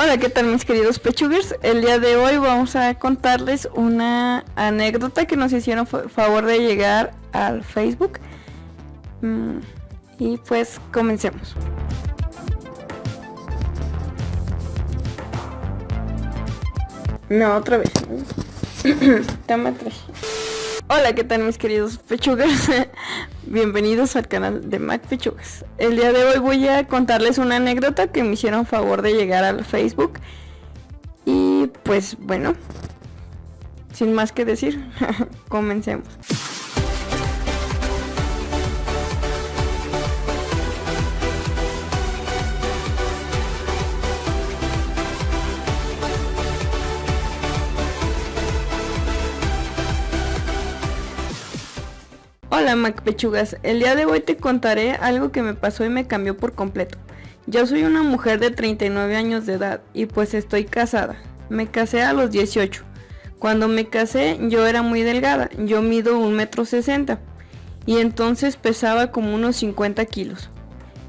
Hola, ¿qué tal mis queridos pechugers? El día de hoy vamos a contarles una anécdota que nos hicieron favor de llegar al Facebook. Y pues comencemos. No, otra vez. Toma tres. Hola, ¿qué tal mis queridos pechugers? Bienvenidos al canal de Mac Pechugas. El día de hoy voy a contarles una anécdota que me hicieron favor de llegar al Facebook. Y pues bueno, sin más que decir, comencemos. Hola Mac Pechugas, el día de hoy te contaré algo que me pasó y me cambió por completo. Yo soy una mujer de 39 años de edad y pues estoy casada. Me casé a los 18. Cuando me casé yo era muy delgada, yo mido 1,60 m y entonces pesaba como unos 50 kilos.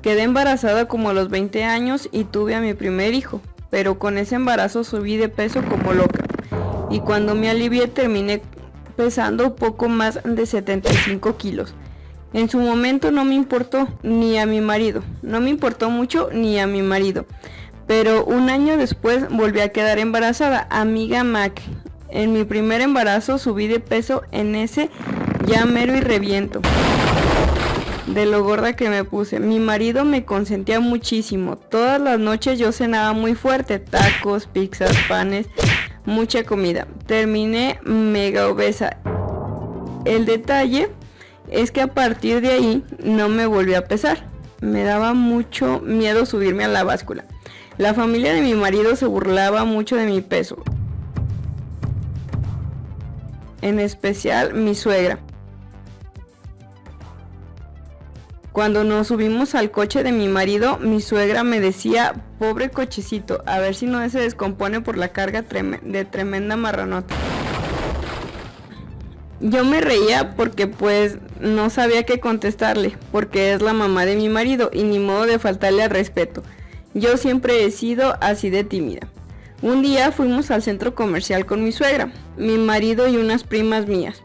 Quedé embarazada como a los 20 años y tuve a mi primer hijo, pero con ese embarazo subí de peso como loca y cuando me alivié terminé pesando poco más de 75 kilos. En su momento no me importó ni a mi marido, no me importó mucho ni a mi marido, pero un año después volví a quedar embarazada. Amiga Mac, en mi primer embarazo subí de peso, en ese ya mero y reviento de lo gorda que me puse. Mi marido me consentía muchísimo, todas las noches yo cenaba muy fuerte, tacos, pizzas, panes, mucha comida. Terminé mega obesa. El detalle es que a partir de ahí no me volví a pesar. Me daba mucho miedo subirme a la báscula. La familia de mi marido se burlaba mucho de mi peso, en especial mi suegra. Cuando nos subimos al coche de mi marido, mi suegra me decía: pobre cochecito, a ver si no se descompone por la carga de tremenda marranota. Yo me reía porque pues no sabía qué contestarle, porque es la mamá de mi marido y ni modo de faltarle al respeto. Yo siempre he sido así de tímida. Un día fuimos al centro comercial con mi suegra, mi marido y unas primas mías.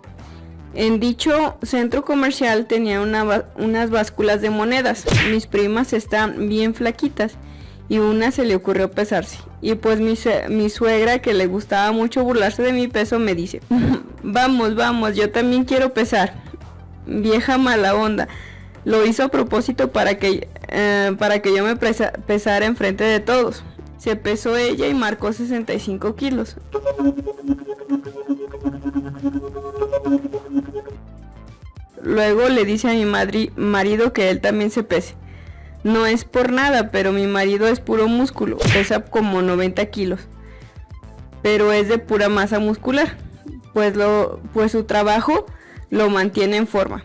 En dicho centro comercial tenía unas básculas de monedas. Mis primas están bien flaquitas y una se le ocurrió pesarse. Y pues mi suegra, que le gustaba mucho burlarse de mi peso, me dice: vamos, yo también quiero pesar. Vieja mala onda. Lo hizo a propósito para que yo me pesara enfrente de todos. Se pesó ella y marcó 65 kilos. Luego le dice a mi marido que él también se pese. No es por nada, pero mi marido es puro músculo, pesa como 90 kilos, pero es de pura masa muscular, pues su trabajo lo mantiene en forma.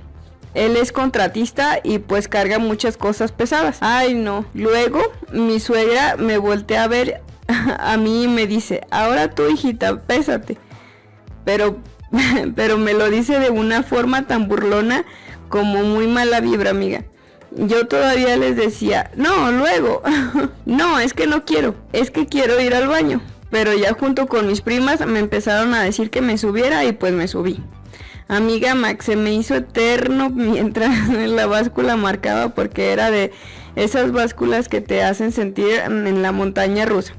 Él es contratista y pues carga muchas cosas pesadas. Ay no, luego mi suegra me voltea a ver a mí y me dice: ahora tú, hijita, pésate. Pero me lo dice de una forma tan burlona como muy mala vibra, amiga. Yo todavía les decía: no, luego. No, es que no quiero, es que quiero ir al baño. Pero ya junto con mis primas me empezaron a decir que me subiera y pues me subí. Amiga Max, se me hizo eterno mientras la báscula marcaba, porque era de esas básculas que te hacen sentir en la montaña rusa.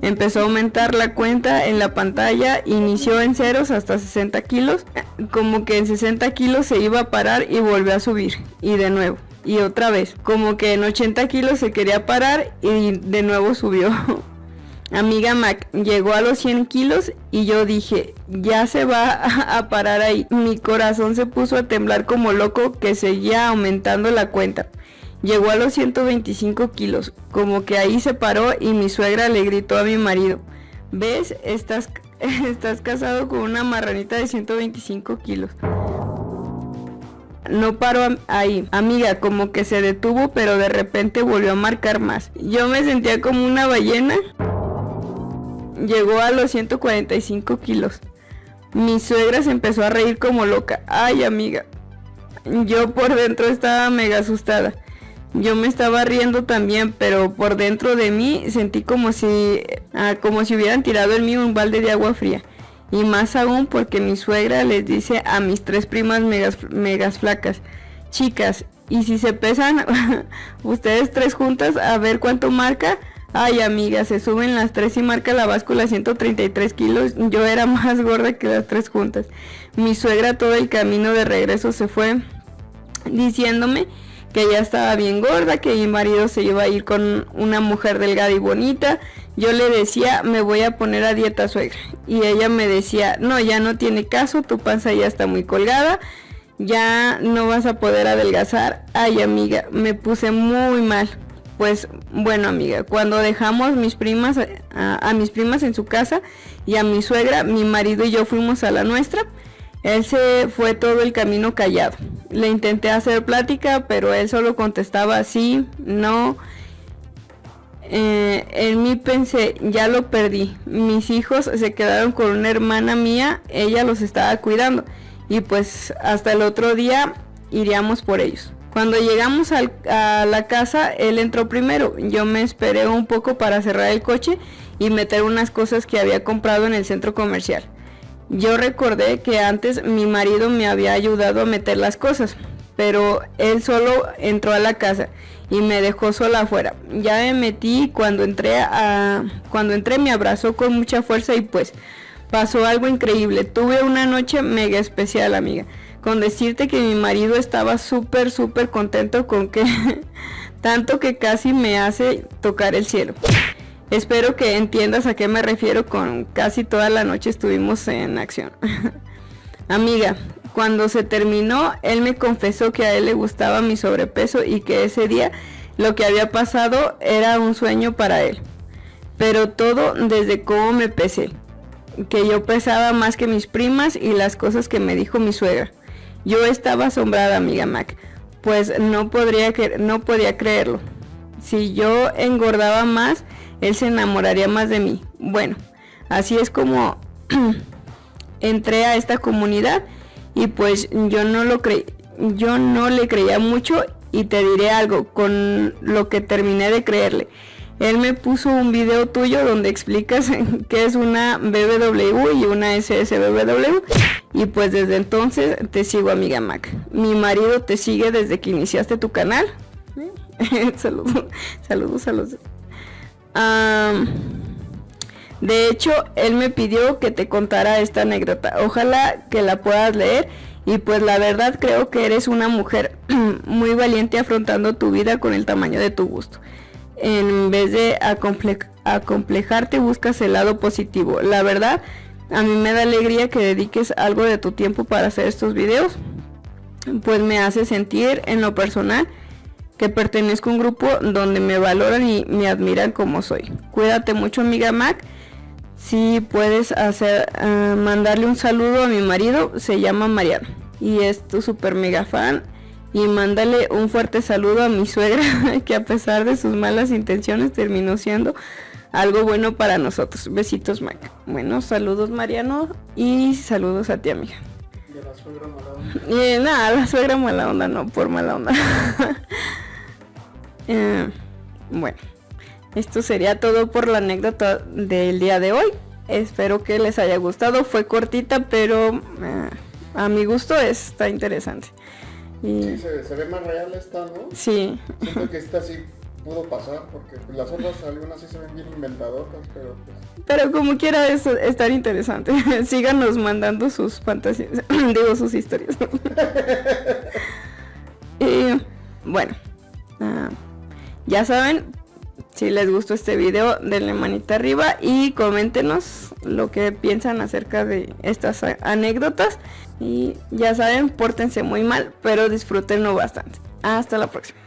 Empezó a aumentar la cuenta en la pantalla, inició en ceros hasta 60 kilos, como que en 60 kilos se iba a parar y volvió a subir, y de nuevo, y otra vez, como que en 80 kilos se quería parar y de nuevo subió. Amiga Mac, llegó a los 100 kilos y yo dije: ya se va a parar ahí. Mi corazón se puso a temblar como loco, que seguía aumentando la cuenta. Llegó a los 125 kilos, como que ahí se paró y mi suegra le gritó a mi marido: ¿ves? Estás casado con una marranita de 125 kilos. No paró ahí, amiga, como que se detuvo, pero de repente volvió a marcar más. Yo me sentía como una ballena. Llegó a los 145 kilos. Mi suegra se empezó a reír como loca. Ay, amiga, yo por dentro estaba mega asustada. Yo me estaba riendo también, pero por dentro de mí sentí como si hubieran tirado en mí un balde de agua fría. Y más aún porque mi suegra les dice a mis 3 primas megas flacas: chicas, y si se pesan ustedes 3 juntas a ver cuánto marca. Ay, amiga, se suben las 3 y marca la báscula 133 kilos. Yo era más gorda que las 3 juntas. Mi suegra todo el camino de regreso se fue diciéndome que ya estaba bien gorda, que mi marido se iba a ir con una mujer delgada y bonita. Yo le decía: me voy a poner a dieta, suegra. Y ella me decía: no, ya no tiene caso, tu panza ya está muy colgada, ya no vas a poder adelgazar. Ay, amiga, me puse muy mal. Pues bueno, amiga, cuando dejamos a mis primas en su casa y a mi suegra, mi marido y yo fuimos a la nuestra. Él se fue todo el camino callado. Le intenté hacer plática, pero él solo contestaba sí, no. En mí pensé: ya lo perdí. Mis hijos se quedaron con una hermana mía, ella los estaba cuidando. Y pues hasta el otro día iríamos por ellos. Cuando llegamos a la casa, él entró primero. Yo me esperé un poco para cerrar el coche y meter unas cosas que había comprado en el centro comercial. Yo recordé que antes mi marido me había ayudado a meter las cosas, pero él solo entró a la casa y me dejó sola afuera. Ya me metí y cuando entré me abrazó con mucha fuerza y pues pasó algo increíble. Tuve una noche mega especial, amiga. Con decirte que mi marido estaba súper contento con que tanto que casi me hace tocar el cielo. Espero que entiendas a qué me refiero con casi toda la noche estuvimos en acción. Amiga, cuando se terminó, él me confesó que a él le gustaba mi sobrepeso y que ese día lo que había pasado era un sueño para él. Pero todo desde cómo me pesé, que yo pesaba más que mis primas y las cosas que me dijo mi suegra. Yo estaba asombrada, amiga Mac, pues no podía creerlo. Si yo engordaba más, él se enamoraría más de mí. Bueno, así es como entré a esta comunidad y pues yo no le creía mucho y te diré algo, con lo que terminé de creerle. Él me puso un video tuyo donde explicas qué es una BBW y una SSBW y pues desde entonces te sigo, amiga Mac. Mi marido te sigue desde que iniciaste tu canal. Saludos. De hecho, él me pidió que te contara esta anécdota. Ojalá que la puedas leer. Y pues la verdad creo que eres una mujer muy valiente afrontando tu vida con el tamaño de tu gusto. En vez de acomplejarte, buscas el lado positivo. La verdad, a mí me da alegría que dediques algo de tu tiempo para hacer estos videos, pues me hace sentir en lo personal que pertenezco a un grupo donde me valoran y me admiran como soy. Cuídate mucho, amiga Mac. Si puedes mandarle un saludo a mi marido, se llama Mariano y es tu super mega fan. Y mándale un fuerte saludo a mi suegra, que a pesar de sus malas intenciones terminó siendo algo bueno para nosotros. Besitos, Mac. Bueno, saludos, Mariano, y saludos a ti, amiga. ¿De la suegra mala onda? Nada, la suegra mala onda, no, por mala onda. Bueno, esto sería todo por la anécdota del día de hoy. Espero que les haya gustado. Fue cortita, pero a mi gusto está interesante. Y... sí, se ve más real esta, ¿no? Sí. Siento que esta sí pudo pasar, porque las otras algunas sí se ven bien inventadoras, pero pues... Pero como quiera es estar interesante. Síganos mandando sus fantasías, sus historias. Y bueno, ya saben, si les gustó este video, denle manita arriba y coméntenos lo que piensan acerca de estas anécdotas. Y ya saben, pórtense muy mal, pero disfrútenlo bastante. Hasta la próxima.